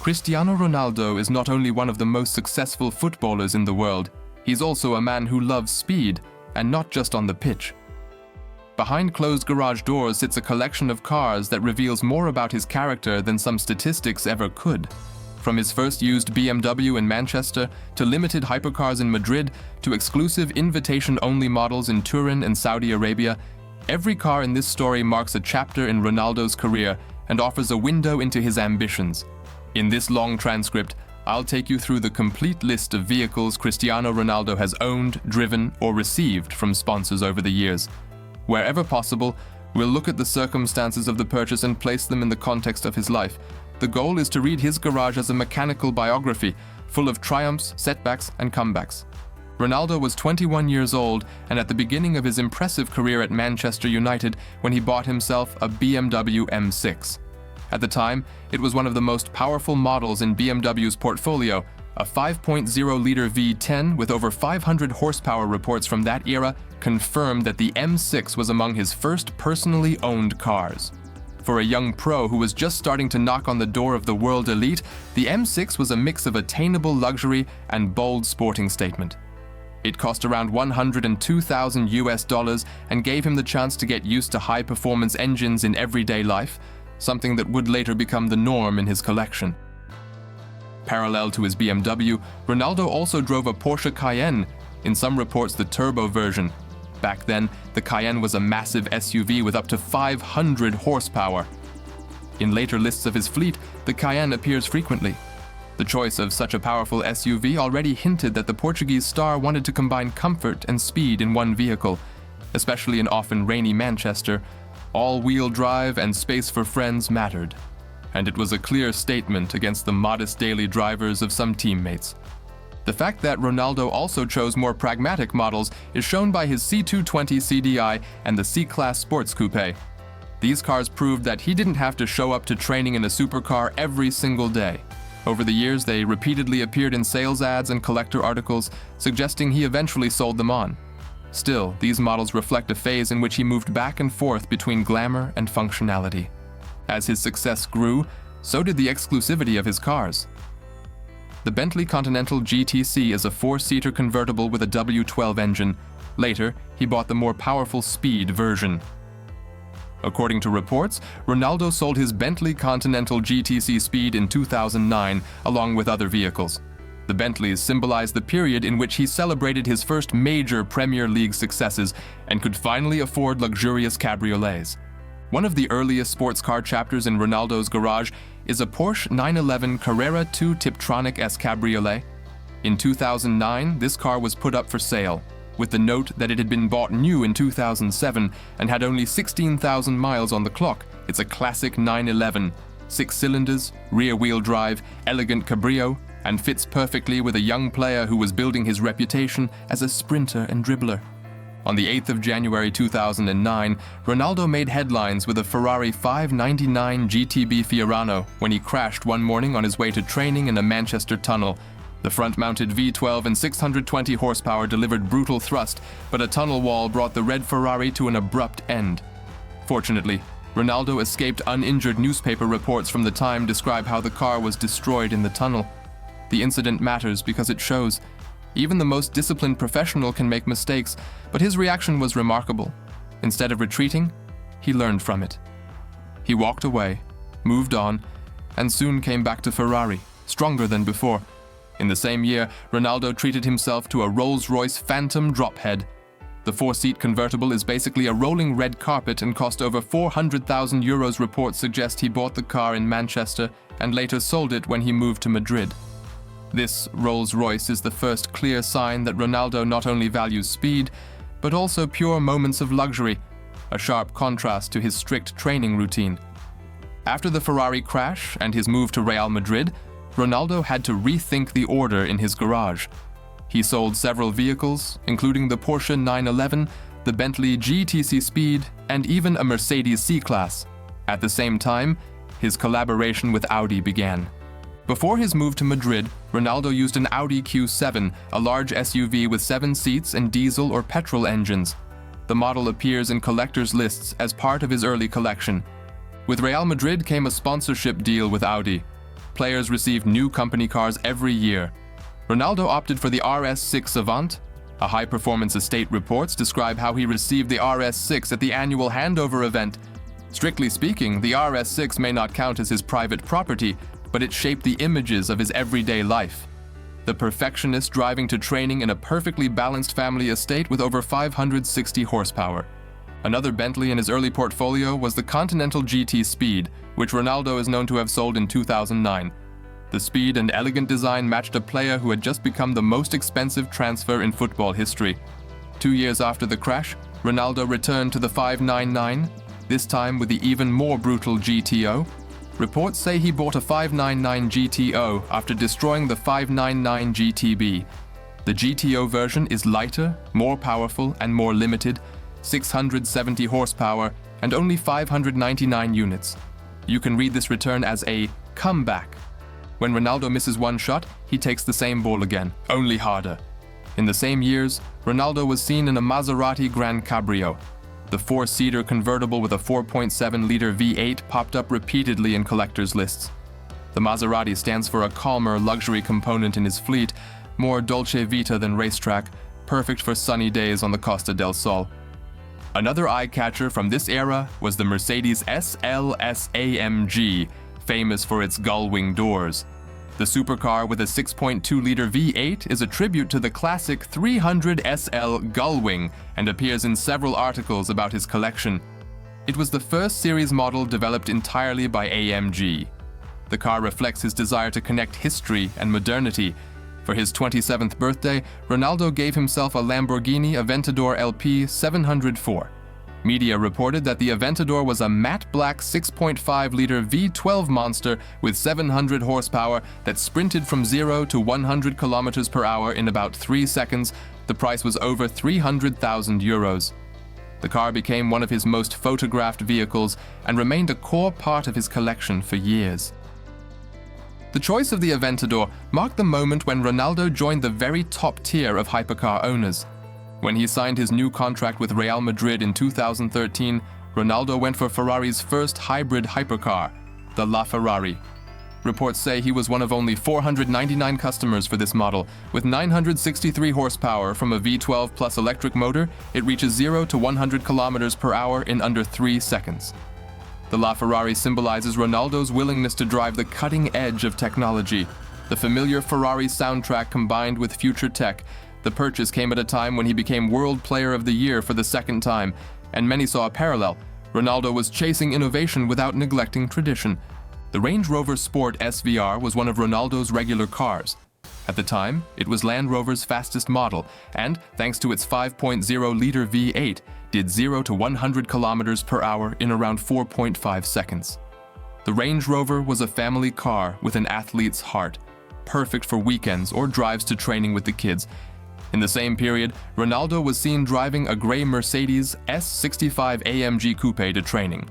Cristiano Ronaldo is not only one of the most successful footballers in the world, he's also a man who loves speed, and not just on the pitch. Behind closed garage doors sits a collection of cars that reveals more about his character than some statistics ever could. From his first used BMW in Manchester, to limited hypercars in Madrid, to exclusive invitation-only models in Turin and Saudi Arabia, every car in this story marks a chapter in Ronaldo's career and offers a window into his ambitions. In this long transcript, I'll take you through the complete list of vehicles Cristiano Ronaldo has owned, driven, or received from sponsors over the years. Wherever possible, we'll look at the circumstances of the purchase and place them in the context of his life. The goal is to read his garage as a mechanical biography, full of triumphs, setbacks, and comebacks. Ronaldo was 21 years old and at the beginning of his impressive career at Manchester United when he bought himself a BMW M6. At the time, it was one of the most powerful models in BMW's portfolio, a 5.0-liter V10 with over 500 horsepower. Reports from that era confirmed that the M6 was among his first personally owned cars. For a young pro who was just starting to knock on the door of the world elite, the M6 was a mix of attainable luxury and bold sporting statement. It cost around $102,000 and gave him the chance to get used to high-performance engines in everyday life, something that would later become the norm in his collection. Parallel to his BMW, Ronaldo also drove a Porsche Cayenne, in some reports the turbo version. Back then, the Cayenne was a massive SUV with up to 500 horsepower. In later lists of his fleet, the Cayenne appears frequently. The choice of such a powerful SUV already hinted that the Portuguese star wanted to combine comfort and speed in one vehicle, especially in often rainy Manchester. All-wheel drive and space for friends mattered, and it was a clear statement against the modest daily drivers of some teammates. The fact that Ronaldo also chose more pragmatic models is shown by his C220 CDI and the C-Class Sports Coupe. These cars proved that he didn't have to show up to training in a supercar every single day. Over the years, they repeatedly appeared in sales ads and collector articles, suggesting he eventually sold them on. Still, these models reflect a phase in which he moved back and forth between glamour and functionality. As his success grew, so did the exclusivity of his cars. The Bentley Continental GTC is a 4-seater convertible with a W12 engine. Later, he bought the more powerful Speed version. According to reports, Ronaldo sold his Bentley Continental GTC Speed in 2009, along with other vehicles. The Bentleys symbolize the period in which he celebrated his first major Premier League successes and could finally afford luxurious cabriolets. One of the earliest sports car chapters in Ronaldo's garage is a Porsche 911 Carrera 2 Tiptronic S Cabriolet. In 2009, this car was put up for sale, with the note that it had been bought new in 2007 and had only 16,000 miles on the clock. It's a classic 911, 6 cylinders, rear-wheel drive, elegant cabrio, and fits perfectly with a young player who was building his reputation as a sprinter and dribbler. On the 8th of January 2009, Ronaldo made headlines with a Ferrari 599 GTB Fiorano when he crashed one morning on his way to training in a Manchester tunnel. The front-mounted V12 and 620 horsepower delivered brutal thrust, but a tunnel wall brought the red Ferrari to an abrupt end. Fortunately, Ronaldo escaped uninjured. Newspaper reports from the time describe how the car was destroyed in the tunnel. The incident matters because it shows. Even the most disciplined professional can make mistakes, but his reaction was remarkable. Instead of retreating, he learned from it. He walked away, moved on, and soon came back to Ferrari, stronger than before. In the same year, Ronaldo treated himself to a Rolls-Royce Phantom drophead. The 4-seat convertible is basically a rolling red carpet and cost over €400,000. Reports suggest he bought the car in Manchester and later sold it when he moved to Madrid. This Rolls-Royce is the first clear sign that Ronaldo not only values speed, but also pure moments of luxury, a sharp contrast to his strict training routine. After the Ferrari crash and his move to Real Madrid, Ronaldo had to rethink the order in his garage. He sold several vehicles, including the Porsche 911, the Bentley GTC Speed, and even a Mercedes C-Class. At the same time, his collaboration with Audi began. Before his move to Madrid, Ronaldo used an Audi Q7, a large SUV with 7 seats and diesel or petrol engines. The model appears in collectors' lists as part of his early collection. With Real Madrid came a sponsorship deal with Audi. players received new company cars every year. Ronaldo opted for the RS6 Avant. A high-performance estate reports describe how he received the RS6 at the annual handover event. Strictly speaking, the RS6 may not count as his private property, but it shaped the images of his everyday life. The perfectionist driving to training in a perfectly balanced family estate with over 560 horsepower. Another Bentley in his early portfolio was the Continental GT Speed, which Ronaldo is known to have sold in 2009. The speed and elegant design matched a player who had just become the most expensive transfer in football history. 2 years after the crash, Ronaldo returned to the 599, this time with the even more brutal GTO. Reports say he bought a 599 GTO after destroying the 599 GTB. The GTO version is lighter, more powerful, and more limited, 670 horsepower and only 599 units. You can read this return as a comeback. When Ronaldo misses one shot, he takes the same ball again, only harder. In the same years, Ronaldo was seen in a Maserati Gran Cabrio. The 4-seater convertible with a 4.7-liter V8 popped up repeatedly in collectors' lists. The Maserati stands for a calmer luxury component in his fleet, more dolce vita than racetrack, perfect for sunny days on the Costa del Sol. Another eye-catcher from this era was the Mercedes SLS AMG, famous for its gull-wing doors. The supercar with a 6.2-liter V8 is a tribute to the classic 300 SL gull-wing and appears in several articles about his collection. It was the first series model developed entirely by AMG. The car reflects his desire to connect history and modernity. For his 27th birthday, Ronaldo gave himself a Lamborghini Aventador LP 704. Media reported that the Aventador was a matte black 6.5-liter V12 monster with 700 horsepower that sprinted from 0 to 100 kilometers per hour in about 3 seconds. The price was over 300,000 euros. The car became one of his most photographed vehicles and remained a core part of his collection for years. The choice of the Aventador marked the moment when Ronaldo joined the very top tier of hypercar owners. When he signed his new contract with Real Madrid in 2013, Ronaldo went for Ferrari's first hybrid hypercar, the LaFerrari. Reports say he was one of only 499 customers for this model. With 963 horsepower from a V12 plus electric motor, it reaches 0 to 100 kilometers per hour in under 3 seconds. The LaFerrari symbolizes Ronaldo's willingness to drive the cutting edge of technology. The familiar Ferrari soundtrack combined with future tech. The purchase came at a time when he became World Player of the Year for the second time, and many saw a parallel. Ronaldo was chasing innovation without neglecting tradition. The Range Rover Sport SVR was one of Ronaldo's regular cars. At the time, it was Land Rover's fastest model, and, thanks to its 5.0-liter V8, did 0 to 100 kilometers per hour in around 4.5 seconds. The Range Rover was a family car with an athlete's heart, perfect for weekends or drives to training with the kids. In the same period, Ronaldo was seen driving a gray Mercedes S65 AMG Coupe to training.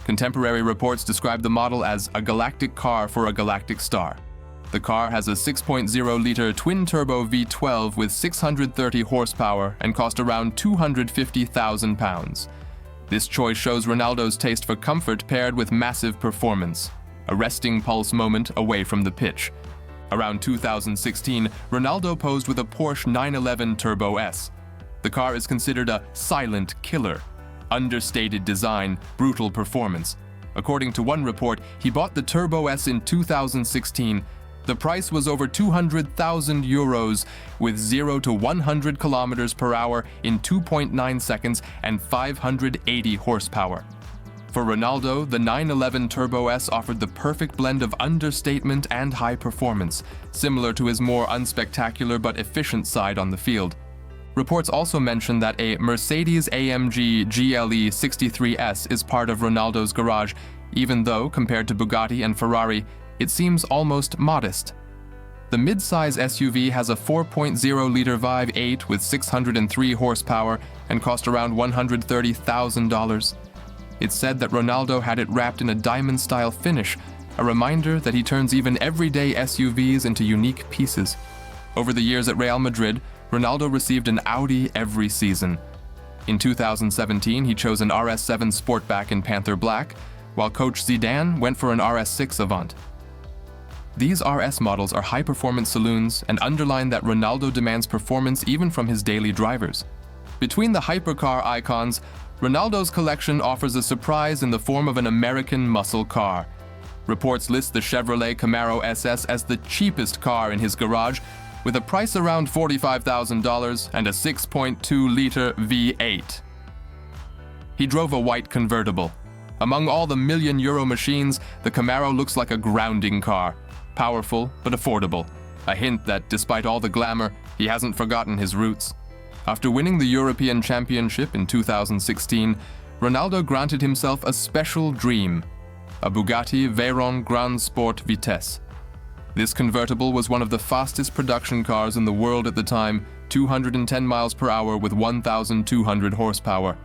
Contemporary reports describe the model as a galactic car for a galactic star. The car has a 6.0-liter twin-turbo V12 with 630 horsepower and cost around £250,000. This choice shows Ronaldo's taste for comfort paired with massive performance, a resting pulse moment away from the pitch. Around 2016, Ronaldo posed with a Porsche 911 Turbo S. The car is considered a silent killer. Understated design, brutal performance. According to one report, he bought the Turbo S in 2016. The price was over 200,000 euros, with 0 to 100 kilometers per hour in 2.9 seconds and 580 horsepower. For Ronaldo, the 911 Turbo S offered the perfect blend of understatement and high performance, similar to his more unspectacular but efficient side on the field. Reports also mention that a Mercedes-AMG GLE 63S is part of Ronaldo's garage, even though, compared to Bugatti and Ferrari, it seems almost modest. The mid-size SUV has a 4.0-liter Vive 8 with 603 horsepower and cost around $130,000. It's said that Ronaldo had it wrapped in a diamond-style finish, a reminder that he turns even everyday SUVs into unique pieces. Over the years at Real Madrid, Ronaldo received an Audi every season. In 2017, he chose an RS7 Sportback in Panther Black, while coach Zidane went for an RS6 Avant. These RS models are high-performance saloons and underline that Ronaldo demands performance even from his daily drivers. Between the hypercar icons, Ronaldo's collection offers a surprise in the form of an American muscle car. Reports list the Chevrolet Camaro SS as the cheapest car in his garage, with a price around $45,000 and a 6.2-liter V8. He drove a white convertible. Among all the million-euro machines, the Camaro looks like a grounding car, powerful but affordable, a hint that despite all the glamour, he hasn't forgotten his roots. After winning the European Championship in 2016, Ronaldo granted himself a special dream, a Bugatti Veyron Grand Sport Vitesse. This convertible was one of the fastest production cars in the world at the time, 210 miles per hour with 1,200 horsepower.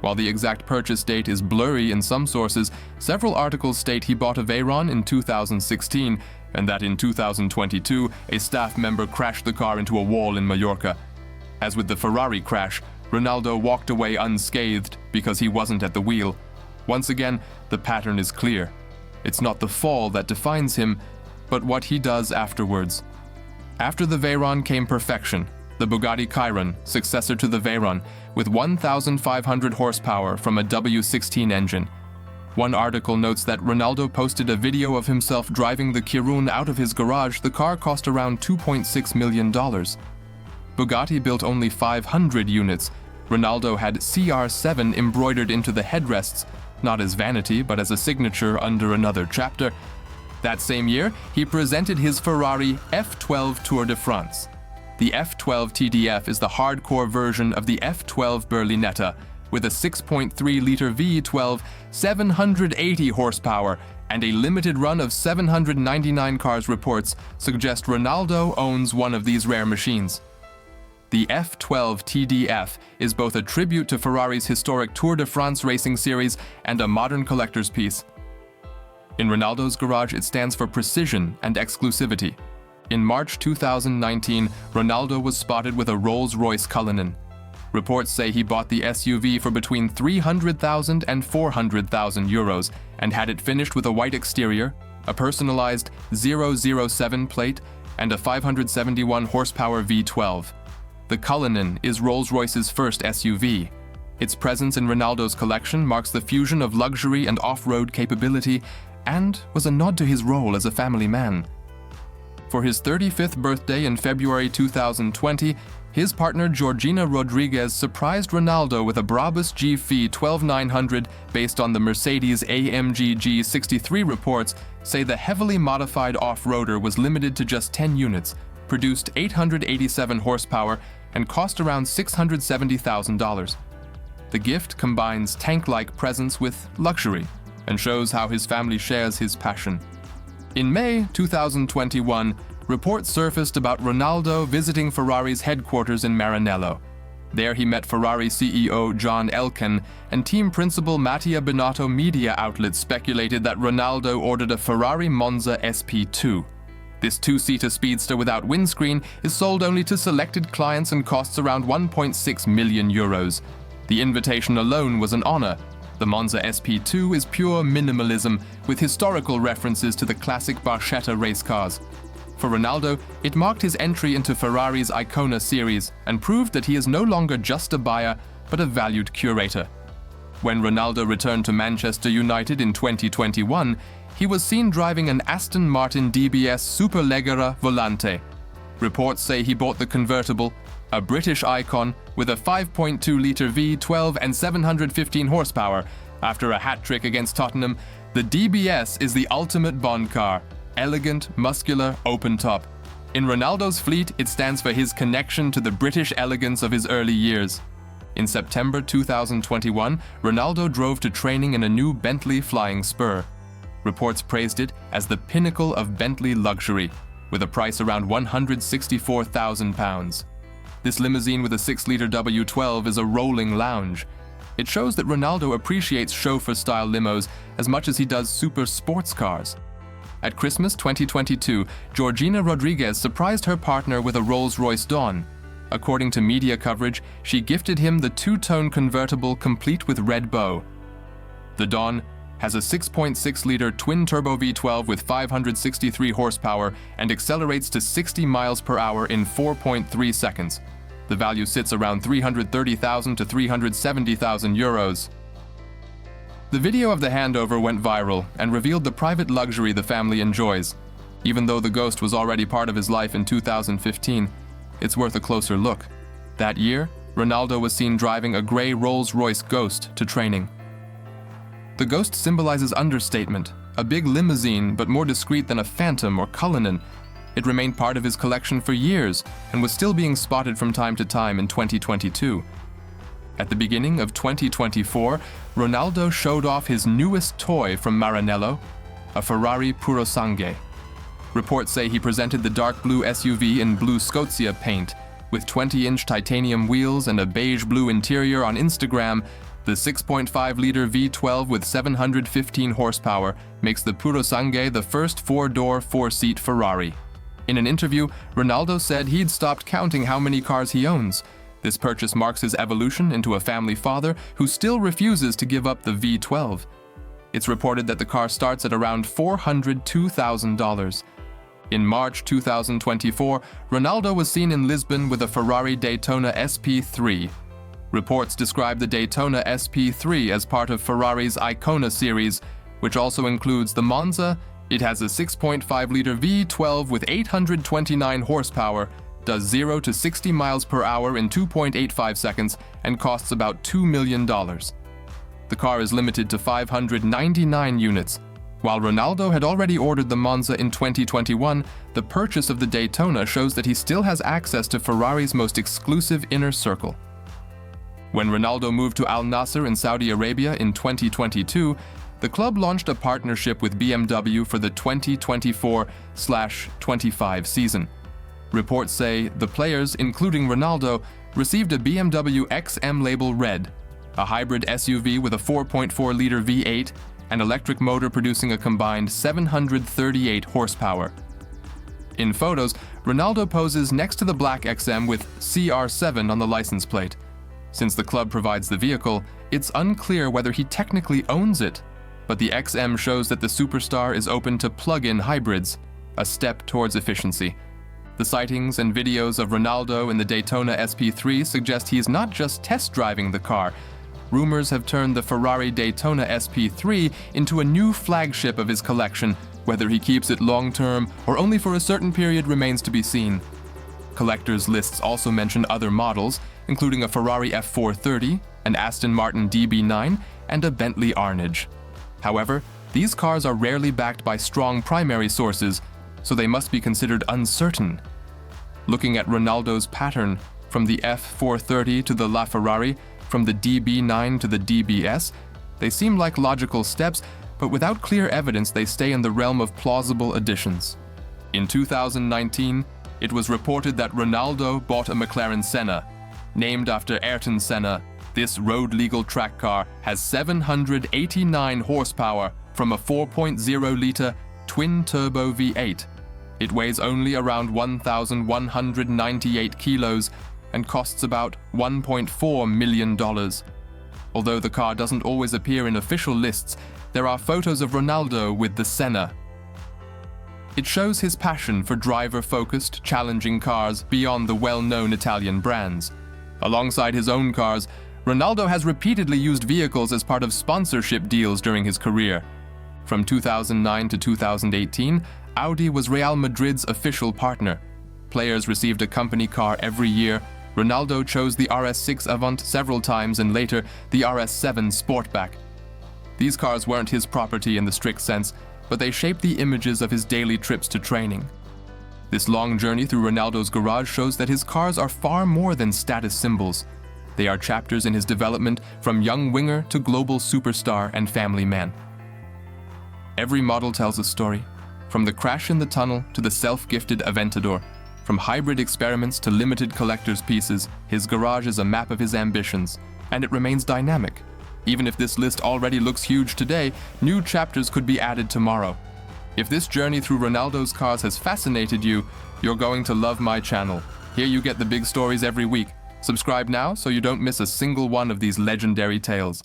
While the exact purchase date is blurry in some sources, several articles state he bought a Veyron in 2016 and that in 2022 a staff member crashed the car into a wall in Mallorca. As with the Ferrari crash, Ronaldo walked away unscathed because he wasn't at the wheel. Once again, the pattern is clear. It's not the fall that defines him, but what he does afterwards. After the Veyron came perfection, the Bugatti Chiron, successor to the Veyron, with 1,500 horsepower from a W16 engine. One article notes that Ronaldo posted a video of himself driving the Chiron out of his garage. The car cost around $2.6 million. Bugatti built only 500 units. Ronaldo had CR7 embroidered into the headrests, not as vanity but as a signature under another chapter. That same year, he presented his Ferrari F12 Tour de France. The F12 TDF is the hardcore version of the F12 Berlinetta, with a 6.3-liter V12, 780 horsepower, and a limited run of 799 cars. Reports suggest Ronaldo owns one of these rare machines. The F12 TDF is both a tribute to Ferrari's historic Tour de France racing series and a modern collector's piece. In Ronaldo's garage, it stands for precision and exclusivity. In March 2019, Ronaldo was spotted with a Rolls-Royce Cullinan. Reports say he bought the SUV for between 300,000 and 400,000 euros and had it finished with a white exterior, a personalized 007 plate, and a 571 horsepower V12. The Cullinan is Rolls-Royce's first SUV. Its presence in Ronaldo's collection marks the fusion of luxury and off-road capability and was a nod to his role as a family man. For his 35th birthday in February 2020, his partner Georgina Rodriguez surprised Ronaldo with a Brabus GF 12900 based on the Mercedes AMG G63. Reports say the heavily modified off-roader was limited to just 10 units, produced 887 horsepower, and cost around $670,000. The gift combines tank-like presence with luxury and shows how his family shares his passion. In May 2021, reports surfaced about Ronaldo visiting Ferrari's headquarters in Maranello. There he met Ferrari CEO John Elkann, and team principal Mattia Binotto. Media outlets speculated that Ronaldo ordered a Ferrari Monza SP2. This two-seater speedster without windscreen is sold only to selected clients and costs around 1.6 million euros. The invitation alone was an honor. The Monza SP2 is pure minimalism, with historical references to the classic Barchetta race cars. For Ronaldo, it marked his entry into Ferrari's Icona series and proved that he is no longer just a buyer, but a valued curator. When Ronaldo returned to Manchester United in 2021, he was seen driving an Aston Martin DBS Superleggera Volante. Reports say he bought the convertible, a British icon with a 5.2-liter V12 and 715 horsepower. After a hat-trick against Tottenham, the DBS is the ultimate Bond car. Elegant, muscular, open-top. In Ronaldo's fleet, it stands for his connection to the British elegance of his early years. In September 2021, Ronaldo drove to training in a new Bentley Flying Spur. Reports praised it as the pinnacle of Bentley luxury, with a price around £164,000. This limousine with a 6-liter W12 is a rolling lounge. It shows that Ronaldo appreciates chauffeur-style limos as much as he does super sports cars. At Christmas 2022, Georgina Rodriguez surprised her partner with a Rolls-Royce Dawn. According to media coverage, she gifted him the two-tone convertible complete with red bow. The Dawn, has a 6.6-liter twin-turbo V12 with 563 horsepower and accelerates to 60 miles per hour in 4.3 seconds. The value sits around 330,000 to 370,000 euros. The video of the handover went viral and revealed the private luxury the family enjoys. Even though the Ghost was already part of his life in 2015, it's worth a closer look. That year, Ronaldo was seen driving a grey Rolls-Royce Ghost to training. The Ghost symbolizes understatement, a big limousine but more discreet than a Phantom or Cullinan. It remained part of his collection for years and was still being spotted from time to time in 2022. At the beginning of 2024, Ronaldo showed off his newest toy from Maranello, a Ferrari Purosangue. Reports say he presented the dark blue SUV in blue Scozia paint. With 20-inch titanium wheels and a beige blue interior on Instagram, the 6.5-liter V12 with 715 horsepower makes the Purosangue the first four-door, four-seat Ferrari. In an interview, Ronaldo said he'd stopped counting how many cars he owns. This purchase marks his evolution into a family father who still refuses to give up the V12. It's reported that the car starts at around $402,000. In March 2024, Ronaldo was seen in Lisbon with a Ferrari Daytona SP3. Reports describe the Daytona SP3 as part of Ferrari's Icona series, which also includes the Monza. It has a 6.5-liter V12 with 829 horsepower, does 0 to 60 miles per hour in 2.85 seconds, and costs about $2 million. The car is limited to 599 units. While Ronaldo had already ordered the Monza in 2021, the purchase of the Daytona shows that he still has access to Ferrari's most exclusive inner circle. When Ronaldo moved to Al-Nassr in Saudi Arabia in 2022, the club launched a partnership with BMW for the 2024/25 season. Reports say the players, including Ronaldo, received a BMW XM Label Red, a hybrid SUV with a 4.4-liter V8, an electric motor producing a combined 738 horsepower. In photos, Ronaldo poses next to the black XM with CR7 on the license plate. Since the club provides the vehicle, it's unclear whether he technically owns it, but the XM shows that the superstar is open to plug-in hybrids, a step towards efficiency. The sightings and videos of Ronaldo in the Daytona SP3 suggest he's not just test driving the car. Rumors have turned the Ferrari Daytona SP3 into a new flagship of his collection. Whether he keeps it long-term or only for a certain period remains to be seen. Collectors' lists also mention other models, including a Ferrari F430, an Aston Martin DB9, and a Bentley Arnage. However, these cars are rarely backed by strong primary sources, so they must be considered uncertain. Looking at Ronaldo's pattern, from the F430 to the LaFerrari, from the DB9 to the DBS, they seem like logical steps, but without clear evidence they stay in the realm of plausible additions. In 2019, it was reported that Ronaldo bought a McLaren Senna. Named after Ayrton Senna, this road-legal track car has 789 horsepower from a 4.0-liter twin-turbo V8. It weighs only around 1,198 kilos and costs about $1.4 million. Although the car doesn't always appear in official lists, there are photos of Ronaldo with the Senna. It shows his passion for driver-focused, challenging cars beyond the well-known Italian brands. Alongside his own cars, Ronaldo has repeatedly used vehicles as part of sponsorship deals during his career. From 2009 to 2018, Audi was Real Madrid's official partner. Players received a company car every year. Ronaldo chose the RS6 Avant several times and later the RS7 Sportback. These cars weren't his property in the strict sense, but they shaped the images of his daily trips to training. This long journey through Ronaldo's garage shows that his cars are far more than status symbols. They are chapters in his development from young winger to global superstar and family man. Every model tells a story, from the crash in the tunnel to the self-gifted Aventador. From hybrid experiments to limited collector's pieces, his garage is a map of his ambitions, and it remains dynamic. Even if this list already looks huge today, new chapters could be added tomorrow. If this journey through Ronaldo's cars has fascinated you, you're going to love my channel. Here you get the big stories every week. Subscribe now so you don't miss a single one of these legendary tales.